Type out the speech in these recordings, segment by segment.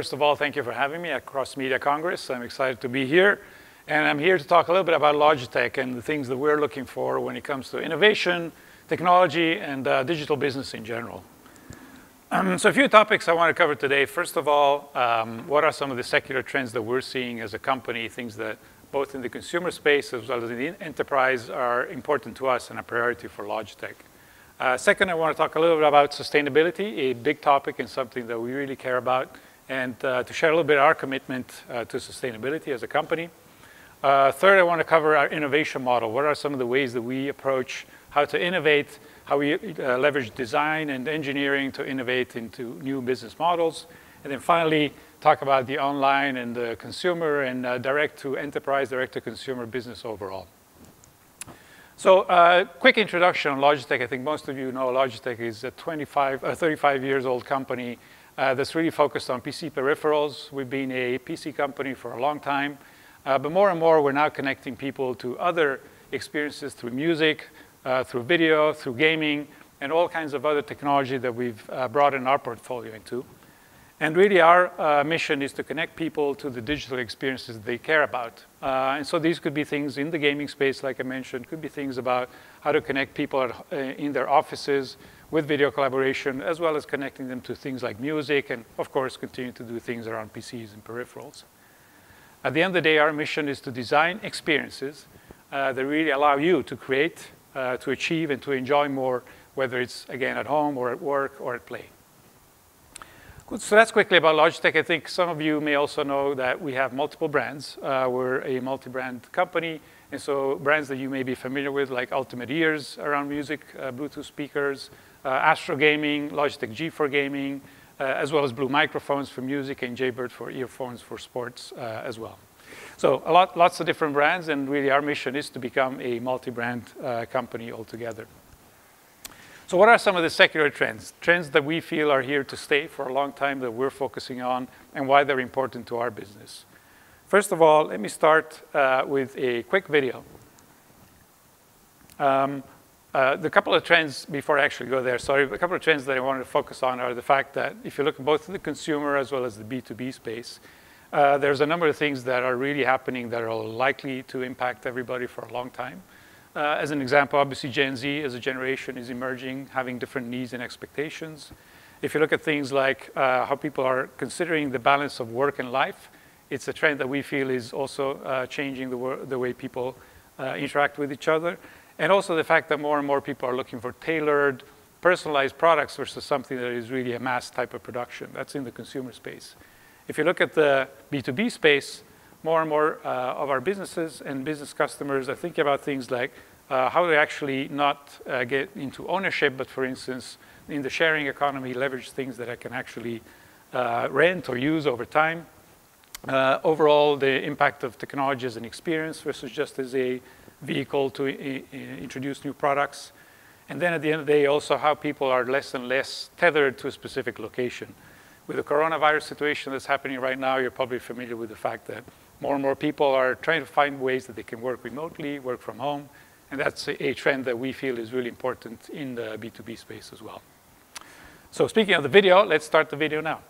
first of all, thank you for having me at Cross Media Congress. I'm excited to be here. And I'm here to talk a little bit about Logitech and the things that we're looking for when it comes to innovation, technology, and digital business in general. So a few topics I want to cover today. First of all, what are some of the secular trends that we're seeing as a company, things that both in the consumer space as well as in the enterprise are important to us and a priority for Logitech. Second, I want to talk a little bit about sustainability, a big topic and something that we really care about, and to share a little bit our commitment to sustainability as a company. Third, I want to cover our innovation model. What are some of the ways that we approach how to innovate, how we leverage design and engineering to innovate into new business models. And then finally, talk about the online and the consumer and direct-to-enterprise, direct-to-consumer business overall. So quick introduction on Logitech. I think most of you know Logitech is a 35 years old company that's really focused on PC peripherals. We've been a PC company for a long time. But more and more, we're now connecting people to other experiences through music, through video, through gaming, and all kinds of other technology that we've brought in our portfolio into. And really, our mission is to connect people to the digital experiences they care about. And so these could be things in the gaming space, like I mentioned, could be things about how to connect people in their offices with video collaboration, as well as connecting them to things like music, and of course, continue to do things around PCs and peripherals. At the end of the day, our mission is to design experiences that really allow you to create, to achieve, and to enjoy more, whether it's, again, at home or at work or at play. Good. So that's quickly about Logitech. I think some of you may also know that we have multiple brands. We're a multi-brand company, and so brands that you may be familiar with, like Ultimate Ears around music, Bluetooth speakers, Astro Gaming, Logitech G for gaming, as well as Blue microphones for music, and Jaybird for earphones for sports as well. So lots of different brands, and really our mission is to become a multi-brand company altogether. So what are some of the secular trends? Trends that we feel are here to stay for a long time that we're focusing on, and why they're important to our business. First of all, let me start with a quick video. The couple of trends, before I actually go there, sorry, a couple of trends that I wanted to focus on are the fact that if you look at both the consumer as well as the B2B space, there's a number of things that are really happening that are likely to impact everybody for a long time. As an example, obviously Gen Z as a generation is emerging, having different needs and expectations. If you look at things like how people are considering the balance of work and life, it's a trend that we feel is also changing the way people interact with each other. And also the fact that more and more people are looking for tailored, personalized products versus something that is really a mass type of production. That's in the consumer space. If you look at the B2B space, more and more of our businesses and business customers are thinking about things like how to actually not get into ownership, but for instance, in the sharing economy, leverage things that I can actually rent or use over time. Overall, the impact of technology as an experience versus just as a vehicle to introduce new products. And then at the end of the day, also how people are less and less tethered to a specific location. With the coronavirus situation that's happening right now, you're probably familiar with the fact that more and more people are trying to find ways that they can work remotely, work from home. And that's a trend that we feel is really important in the B2B space as well. So speaking of the video, let's start the video now.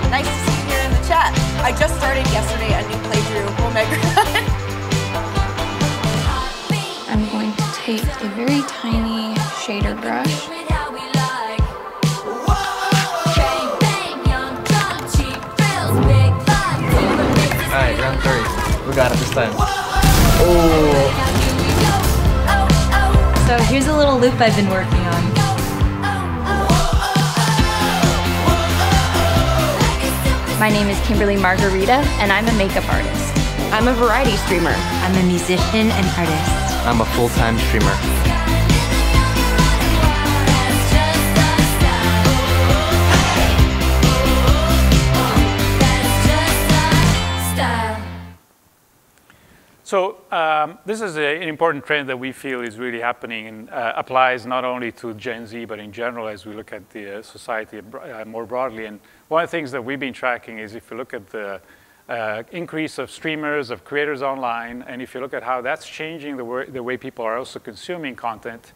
Nice to see you here in the chat. I just started yesterday a new playthrough, Omega. I'm going to take a very tiny shader brush. Alright, round 3. We got it this time. Oh! So here's a little loop I've been working on. My name is Kimberly Margarita, and I'm a makeup artist. I'm a variety streamer. I'm a musician and artist. I'm a full-time streamer. So this is an important trend that we feel is really happening and applies not only to Gen Z, but in general as we look at the society more broadly. And one of the things that we've been tracking is if you look at the increase of streamers, of creators online, and if you look at how that's changing the way people are also consuming content,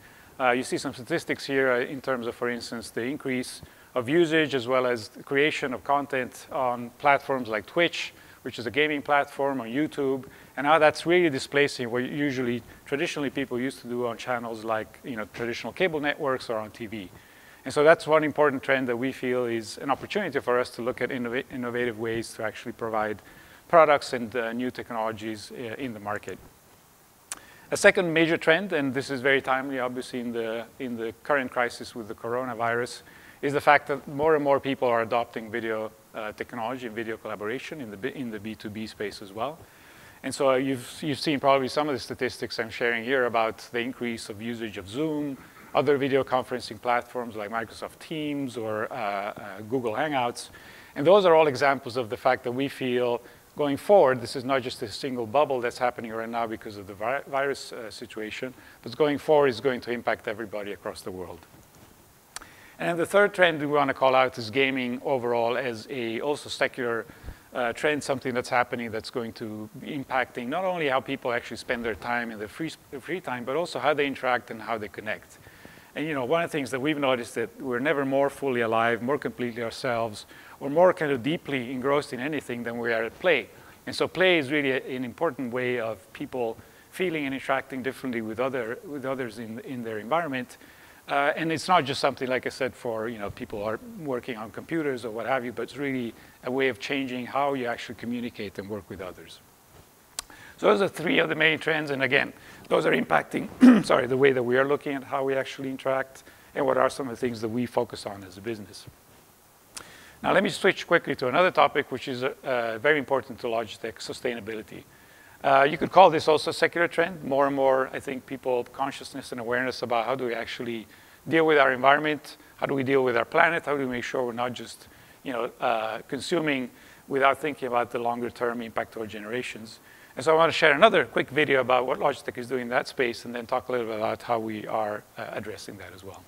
you see some statistics here in terms of, for instance, the increase of usage as well as the creation of content on platforms like Twitch, which is a gaming platform, on YouTube, and how that's really displacing what usually traditionally people used to do on channels like traditional cable networks or on TV. And so that's one important trend that we feel is an opportunity for us to look at innovative ways to actually provide products and new technologies in the market. A second major trend, and this is very timely obviously in the current crisis with the coronavirus, is the fact that more and more people are adopting video technology and video collaboration in the B2B space as well. And so you've seen probably some of the statistics I'm sharing here about the increase of usage of Zoom, other video conferencing platforms like Microsoft Teams or Google Hangouts. And those are all examples of the fact that we feel going forward, this is not just a single bubble that's happening right now because of the virus situation, but going forward is going to impact everybody across the world. And the third trend we want to call out is gaming overall as a also secular trend, something that's happening that's going to be impacting not only how people actually spend their time in their free time, but also how they interact and how they connect. And one of the things that we've noticed that we're never more fully alive, more completely ourselves, or more kind of deeply engrossed in anything than we are at play. And so play is really an important way of people feeling and interacting differently with others in their environment. And it's not just something, like I said, for people are working on computers or what have you, but it's really a way of changing how you actually communicate and work with others. So those are three of the main trends, and again, those are impacting the way that we are looking at how we actually interact and what are some of the things that we focus on as a business. Now let me switch quickly to another topic which is very important to Logitech, sustainability. You could call this also a secular trend. More and more, I think, people consciousness and awareness about how do we actually deal with our environment, how do we deal with our planet, how do we make sure we're not just consuming without thinking about the longer term impact to our generations. And so I want to share another quick video about what Logitech is doing in that space and then talk a little bit about how we are addressing that as well.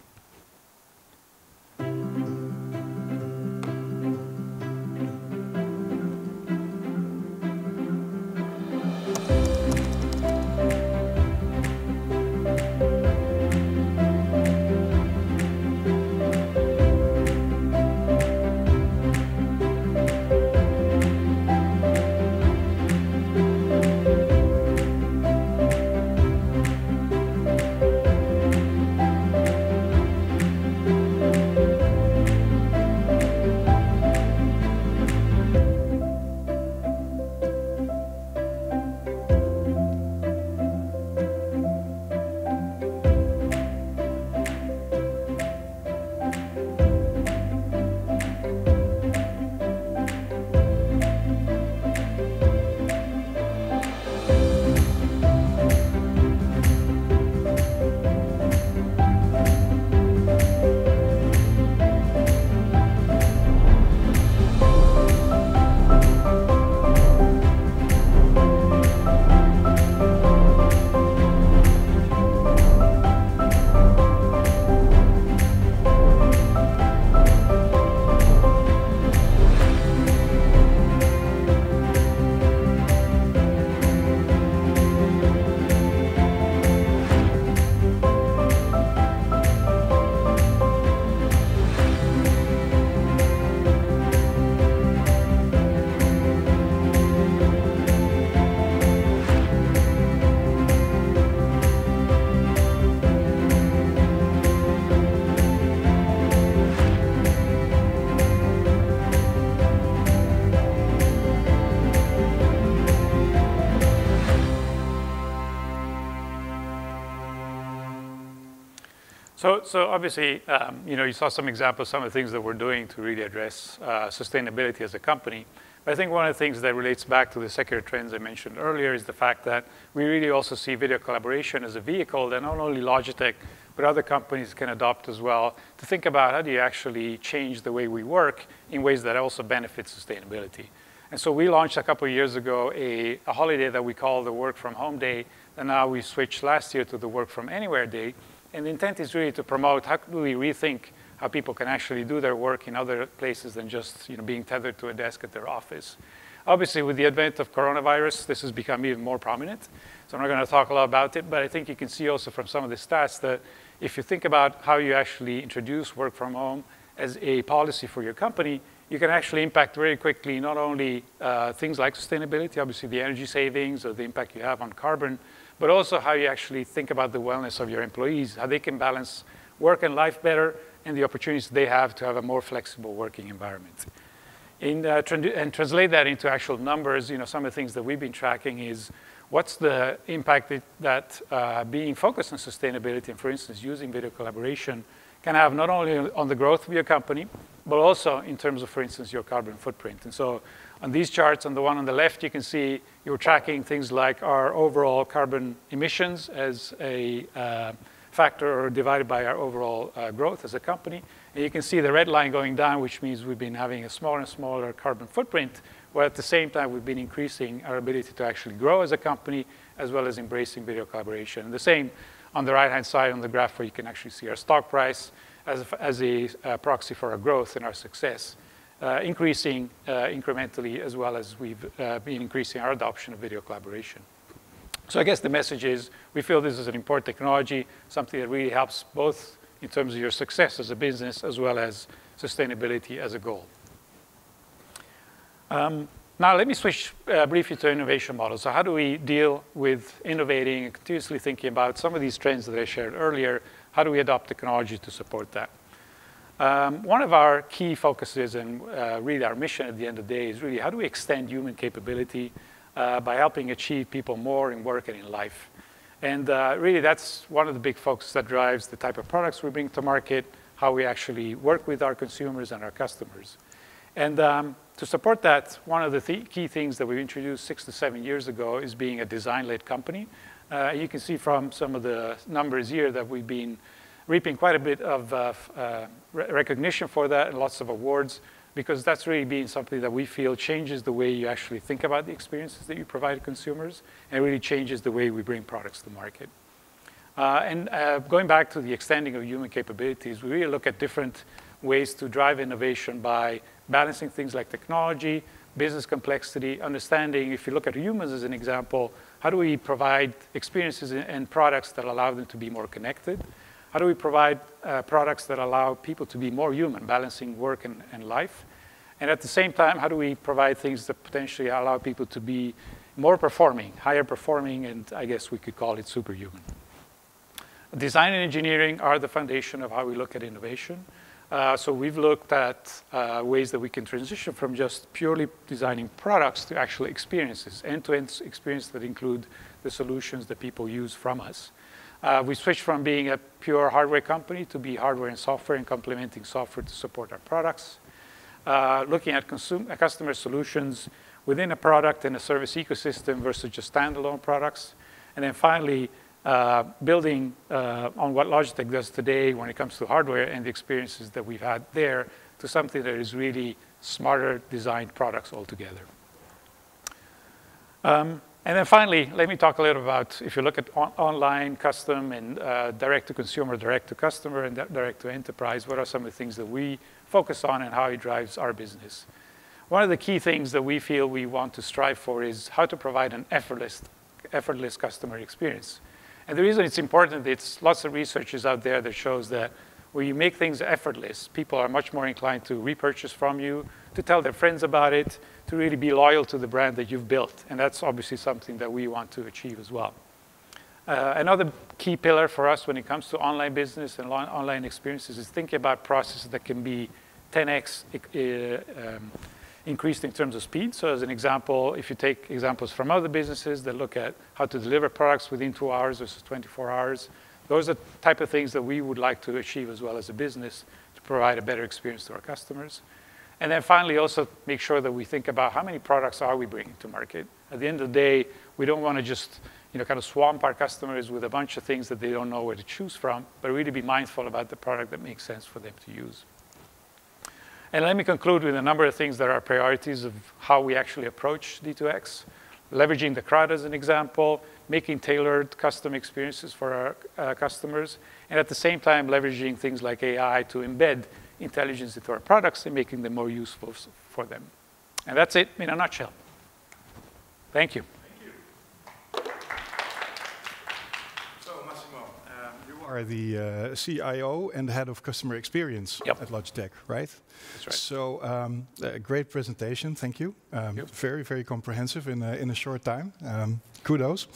So obviously, you saw some examples, some of the things that we're doing to really address sustainability as a company. But I think one of the things that relates back to the secular trends I mentioned earlier is the fact that we really also see video collaboration as a vehicle that not only Logitech, but other companies can adopt as well to think about how do you actually change the way we work in ways that also benefit sustainability. And so we launched a couple of years ago a holiday that we call the Work From Home Day, and now we switched last year to the Work From Anywhere Day. And the intent is really to promote how do we rethink how people can actually do their work in other places than just being tethered to a desk at their office. Obviously, with the advent of coronavirus, this has become even more prominent. So I'm not going to talk a lot about it, but I think you can see also from some of the stats that if you think about how you actually introduce work from home as a policy for your company, you can actually impact very quickly not only things like sustainability, obviously the energy savings or the impact you have on carbon, but also how you actually think about the wellness of your employees, how they can balance work and life better, and the opportunities they have to have a more flexible working environment. And translate that into actual numbers, some of the things that we've been tracking is what's the impact that being focused on sustainability and, for instance, using video collaboration can have not only on the growth of your company, but also in terms of, for instance, your carbon footprint. And so on these charts, on the one on the left, you can see you're tracking things like our overall carbon emissions as a factor or divided by our overall growth as a company. And you can see the red line going down, which means we've been having a smaller and smaller carbon footprint, while at the same time we've been increasing our ability to actually grow as a company, as well as embracing video collaboration. And the same on the right-hand side on the graph, where you can actually see our stock price as a proxy for our growth and our success, increasing incrementally, as well as we've been increasing our adoption of video collaboration. So I guess the message is we feel this is an important technology, something that really helps both in terms of your success as a business as well as sustainability as a goal. Now let me switch briefly to innovation models. So how do we deal with innovating and continuously thinking about some of these trends that I shared earlier? How do we adopt technology to support that? One of our key focuses and really our mission at the end of the day is really how do we extend human capability by helping achieve people more in work and in life. And really that's one of the big focuses that drives the type of products we bring to market, how we actually work with our consumers and our customers. And to support that, one of the key things that we introduced 6 to 7 years ago is being a design-led company. You can see from some of the numbers here that we've been reaping quite a bit of recognition for that and lots of awards, because that's really been something that we feel changes the way you actually think about the experiences that you provide to consumers, and it really changes the way we bring products to market. Going back to the extending of human capabilities, we really look at different ways to drive innovation by balancing things like technology, business complexity, understanding, if you look at humans as an example, how do we provide experiences and products that allow them to be more connected? How do we provide products that allow people to be more human, balancing work and life? And at the same time, how do we provide things that potentially allow people to be more performing, higher performing, and I guess we could call it superhuman? Design and engineering are the foundation of how we look at innovation. So we've looked at ways that we can transition from just purely designing products to actual experiences, end-to-end experiences that include the solutions that people use from us. We switched from being a pure hardware company to be hardware and software and complementing software to support our products. Looking at customer solutions within a product and a service ecosystem versus just standalone products. And then finally, building on what Logitech does today when it comes to hardware and the experiences that we've had there to something that is really smarter designed products altogether. And then finally, let me talk a little about, if you look at online, custom, and direct-to-consumer, direct-to-customer, and direct-to-enterprise, what are some of the things that we focus on and how it drives our business? One of the key things that we feel we want to strive for is how to provide an effortless customer experience. And the reason it's important, it's lots of research is out there that shows that when you make things effortless, people are much more inclined to repurchase from you, to tell their friends about it, to really be loyal to the brand that you've built. And that's obviously something that we want to achieve as well. Another key pillar for us when it comes to online business and online experiences is thinking about processes that can be 10x increased in terms of speed. So as an example, if you take examples from other businesses that look at how to deliver products within 2 hours versus 24 hours, those are the type of things that we would like to achieve as well as a business to provide a better experience to our customers. And then finally, also make sure that we think about how many products are we bringing to market. At the end of the day, we don't want to just kind of swamp our customers with a bunch of things that they don't know where to choose from, but really be mindful about the product that makes sense for them to use. And let me conclude with a number of things that are priorities of how we actually approach D2X. Leveraging the crowd as an example, making tailored custom experiences for our customers, and at the same time leveraging things like AI to embed intelligence into our products and making them more useful for them. And that's it in a nutshell. Thank you. So, Massimo, you are the CIO and the head of customer experience at Logitech, right? That's right. So, a great presentation, thank you. Very, very comprehensive in a short time. Kudos.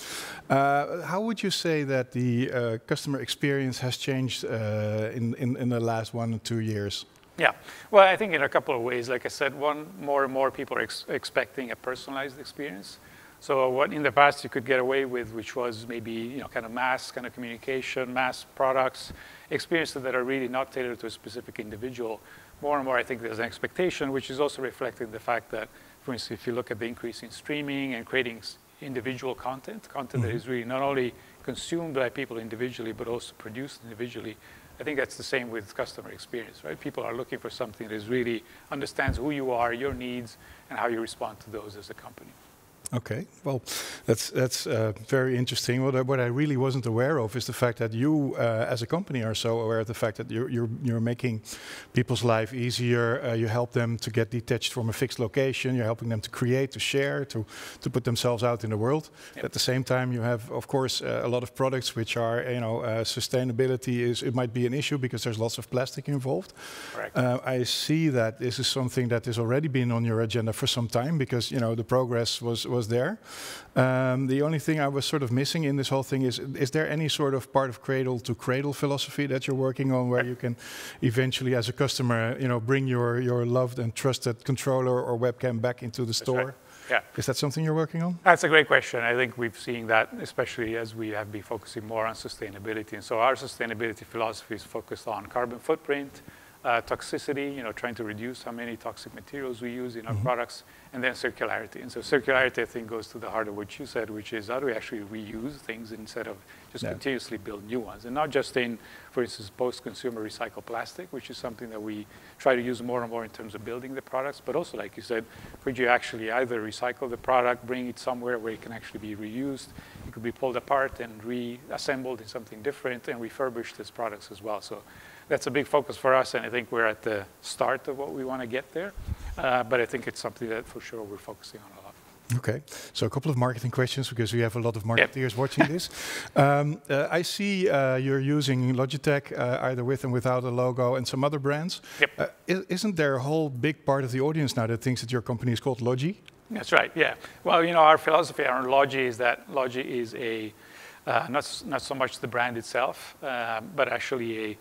How would you say that the customer experience has changed in the last 1 or 2 years? Yeah, well, I think in a couple of ways. Like I said, one, more and more people are expecting a personalized experience. So what in the past you could get away with, which was maybe kind of mass kind of communication, mass products, experiences that are really not tailored to a specific individual. More and more, I think there's an expectation, which is also reflected in the fact that, for instance, if you look at the increase in streaming and creating individual content that is really not only consumed by people individually, but also produced individually. I think that's the same with customer experience, right? People are looking for something that really understands who you are, your needs, and how you respond to those as a company. Okay, well, that's very interesting. What I really wasn't aware of is the fact that you, as a company, are so aware of the fact that you're making people's life easier. You help them to get detached from a fixed location. You're helping them to create, to share, to put themselves out in the world. Yep. At the same time, you have, of course, a lot of products which are, sustainability it might be an issue because there's lots of plastic involved. Correct. I see that this is something that has already been on your agenda for some time because the progress was there. The only thing I was sort of missing in this whole thing is there any sort of part of cradle to cradle philosophy that you're working on where you can eventually as a customer bring your loved and trusted controller or webcam back into the store? Right. Yeah. Is that something you're working on? That's a great question. I think we've seen that, especially as we have been focusing more on sustainability. And so our sustainability philosophy is focused on carbon footprint, toxicity, trying to reduce how many toxic materials we use in our products, and then circularity. And so circularity, I think, goes to the heart of what you said, which is how do we actually reuse things instead of just continuously build new ones? And not just in, for instance, post-consumer recycled plastic, which is something that we try to use more and more in terms of building the products, but also, like you said, could you actually either recycle the product, bring it somewhere where it can actually be reused, it could be pulled apart and reassembled in something different and refurbished as products as well. So that's a big focus for us, and I think we're at the start of what we want to get there. But I think it's something that for sure we're focusing on a lot. Okay, so a couple of marketing questions because we have a lot of marketeers watching this. I see you're using Logitech either with and without a logo and some other brands. Yep. Isn't there a whole big part of the audience now that thinks that your company is called Logi? That's right, yeah. Well, our philosophy around Logi is that Logi is a, not so much the brand itself, but actually a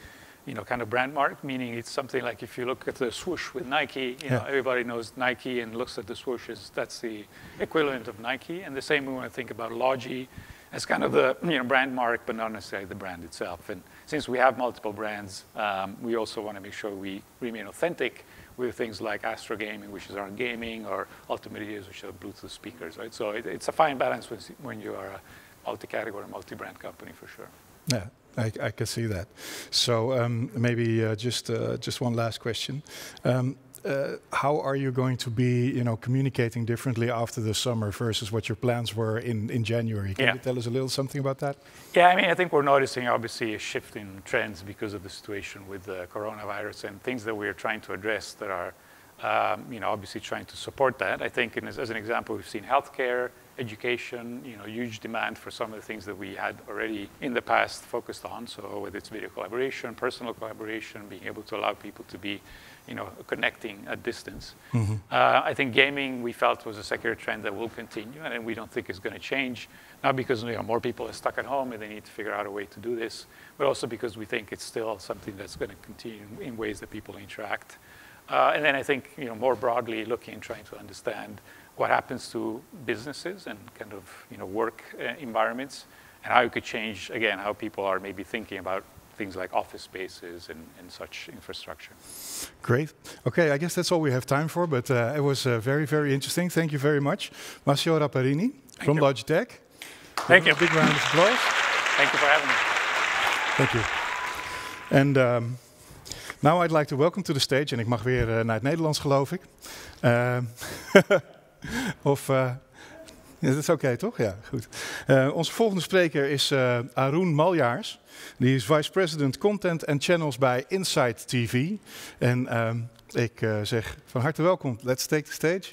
kind of brand mark, meaning it's something like if you look at the swoosh with Nike, everybody knows Nike and looks at the swoosh that's the equivalent of Nike. And the same we want to think about Logi as kind of the brand mark, but not necessarily the brand itself. And since we have multiple brands, we also want to make sure we remain authentic with things like Astro Gaming, which is our gaming, or Ultimate Ears, which are Bluetooth speakers, right? So it's a fine balance when you are a multi-category, multi-brand company for sure. Yeah. I can see that. So maybe just one last question. How are you going to be, communicating differently after the summer versus what your plans were in January? Can you tell us a little something about that? Yeah, I think we're noticing obviously a shift in trends because of the situation with the coronavirus and things that we're trying to address that are, obviously trying to support that. I think, as an example, we've seen healthcare, education, huge demand for some of the things that we had already in the past focused on. So whether it's video collaboration, personal collaboration, being able to allow people to be, connecting at distance. I think gaming we felt was a secular trend that will continue, and we don't think it's going to change. Not because more people are stuck at home and they need to figure out a way to do this, but also because we think it's still something that's going to continue in ways that people interact. And then I think, more broadly looking and trying to understand what happens to businesses and kind of, work environments and how you could change, again, how people are maybe thinking about things like office spaces and such infrastructure. Great. Okay, I guess that's all we have time for, but it was very, very interesting. Thank you very much. Massimo Rapparini from Logitech. Thank you. A big round of applause. Thank you for having me. Thank you. And now I'd like to welcome to the stage, en ik mag weer naar het Nederlands geloof ik. Dat is oké, toch? Ja, goed. Onze volgende spreker is Arun Maljaars. Die is Vice President Content and Channels bij Insight TV. En ik zeg van harte welkom. Let's take the stage.